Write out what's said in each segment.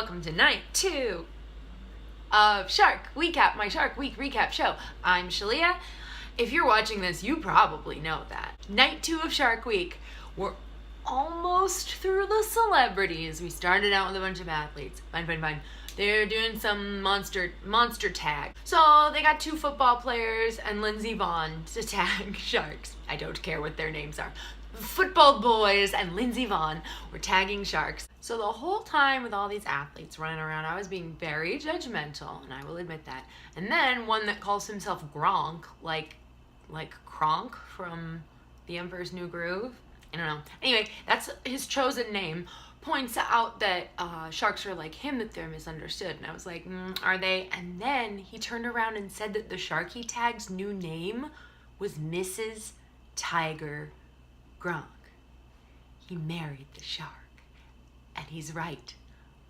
welcome to night 2 of Shark Wecap, my Shark Week recap show. I'm Shalyah. If you're watching this, you probably know that. Night 2 of Shark Week, we're almost through the celebrities. We started out with a bunch of athletes. Fine. They're doing some monster tag. So they got 2 football players and Lindsey Vonn to tag sharks. I don't care what their names are. Football boys and Lindsey Vonn were tagging sharks. So the whole time with all these athletes running around, I was being very judgmental, and I will admit that. And then one that calls himself Gronk, like Kronk from The Emperor's New Groove. I don't know. Anyway, that's his chosen name. Points out that sharks are like him, that they're misunderstood. And I was like, are they? And then he turned around and said that the shark he tagged's new name was Mrs. Tiger Gronk. He married the shark. And he's right.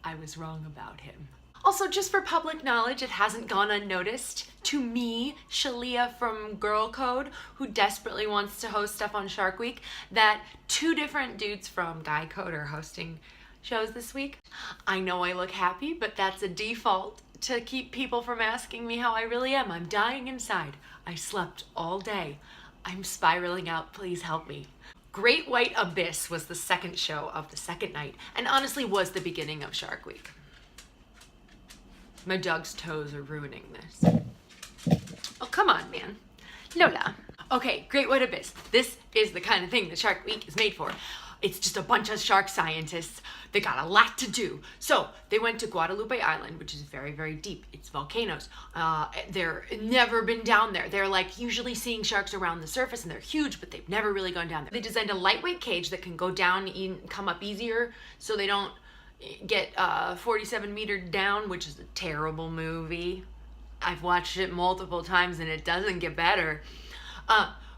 I was wrong about him. Also, just for public knowledge, it hasn't gone unnoticed to me, Shalyah from Girl Code, who desperately wants to host stuff on Shark Week, that 2 different dudes from Guy Code are hosting shows this week. I know I look happy, but that's a default to keep people from asking me how I really am. I'm dying inside. I slept all day. I'm spiraling out. Please help me. Great White Abyss was the second show of the second night, and honestly was the beginning of Shark Week. My dog's toes are ruining this. Oh, come on, man. Lola. Okay, Great White Abyss. This is the kind of thing that Shark Week is made for. It's just a bunch of shark scientists. They got a lot to do. So they went to Guadalupe Island, which is very, very deep. It's volcanoes. They're never been down there. They're like usually seeing sharks around the surface, and they're huge, but they've never really gone down there. They designed a lightweight cage that can go down and come up easier, so they don't get 47 meter down, which is a terrible movie. I've watched it multiple times and it doesn't get better.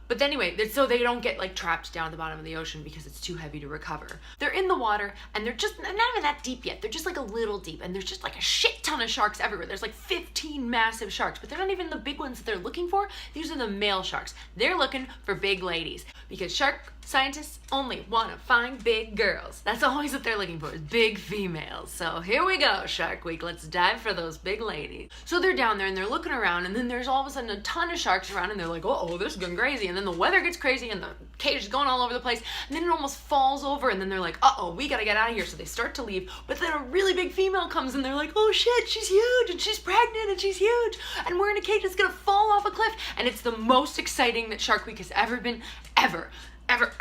But anyway, so they don't get like trapped down at the bottom of the ocean because it's too heavy to recover. They're in the water and they're just not even that deep yet. They're just like a little deep, and there's just like a shit ton of sharks everywhere. There's like 15 massive sharks, but they're not even the big ones that they're looking for. These are the male sharks. They're looking for big ladies because shark scientists only want to find big girls. That's always what they're looking for, is big females. So here we go, Shark Week. Let's dive for those big ladies. So they're down there and they're looking around, and then there's all of a sudden a ton of sharks around, and they're like, uh-oh, this is going crazy. And then the weather gets crazy and the cage is going all over the place, and then it almost falls over, and then they're like, uh-oh, we gotta get out of here. So they start to leave, but then a really big female comes and they're like, oh shit, she's huge and she's pregnant and she's huge and we're in a cage that's gonna fall off a cliff. And it's the most exciting that Shark Week has ever been, ever. But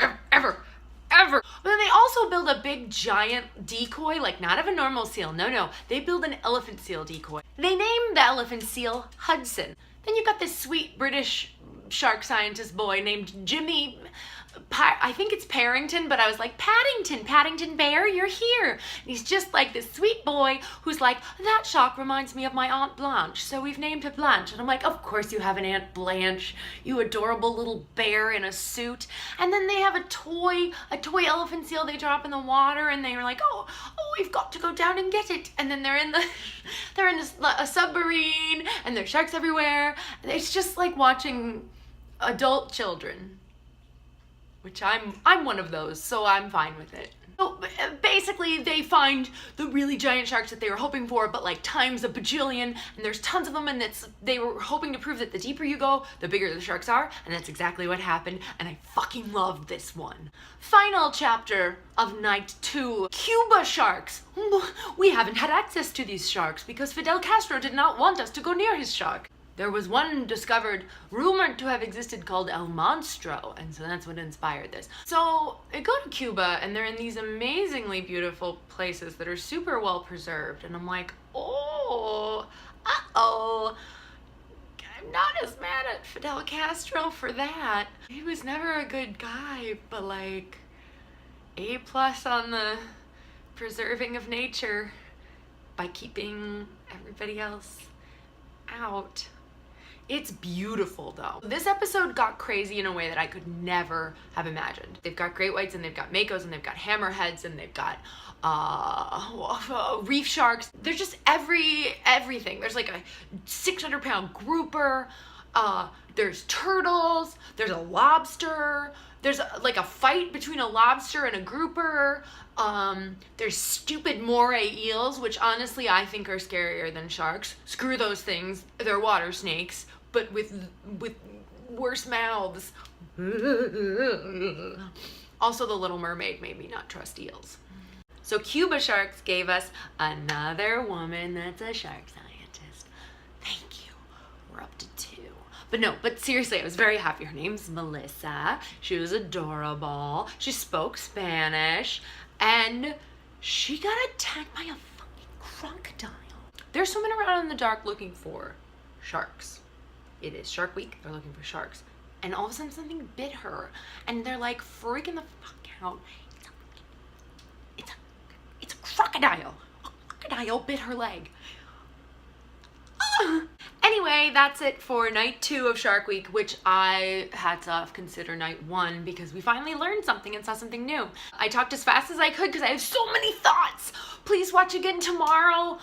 then they also build a big giant decoy, like not of a normal seal, no, they build an elephant seal decoy. They name the elephant seal Hudson. Then you've got this sweet British shark scientist boy named Jimmy, I think it's Parrington, but I was like, Paddington Bear, you're here. And he's just like this sweet boy who's like, that shark reminds me of my Aunt Blanche, so we've named her Blanche. And I'm like, of course you have an Aunt Blanche, you adorable little bear in a suit. And then they have a toy elephant seal they drop in the water, and they're like, oh, we've got to go down and get it. And then they're in a submarine, and there's sharks everywhere. It's just like watching adult children, which I'm one of those, so I'm fine with it. So basically they find the really giant sharks that they were hoping for, but like times a bajillion, and there's tons of them, and they were hoping to prove that the deeper you go, the bigger the sharks are, and that's exactly what happened, and I fucking loved this one. Final chapter of night 2, Cuba sharks. We haven't had access to these sharks because Fidel Castro did not want us to go near his shark. There was one discovered, rumored to have existed, called El Monstro, and so that's what inspired this. So I go to Cuba, and they're in these amazingly beautiful places that are super well preserved, and I'm like, oh, uh-oh. I'm not as mad at Fidel Castro for that. He was never a good guy, but like, A+ on the preserving of nature by keeping everybody else out. It's beautiful though. This episode got crazy in a way that I could never have imagined. They've got great whites, and they've got makos, and they've got hammerheads, and they've got reef sharks. There's just everything. There's like a 600-pound grouper. There's turtles, there's a lobster, there's like a fight between a lobster and a grouper. There's stupid moray eels, which honestly I think are scarier than sharks. Screw those things, they're water snakes, but with worse mouths. Also, The Little Mermaid made me not trust eels. So Cuba Sharks gave us another woman that's a shark scientist. Thank you. We're up to 2. But seriously, I was very happy. Her name's Melissa. She was adorable. She spoke Spanish. And she got attacked by a fucking crocodile. They're swimming around in the dark looking for sharks. It is Shark Week. They're looking for sharks. And all of a sudden something bit her. And they're like freaking the fuck out. It's a crocodile. A crocodile bit her leg. Anyway, that's it for night 2 of Shark Week, which I, hats off, consider night 1 because we finally learned something and saw something new. I talked as fast as I could because I have so many thoughts. Please watch again tomorrow.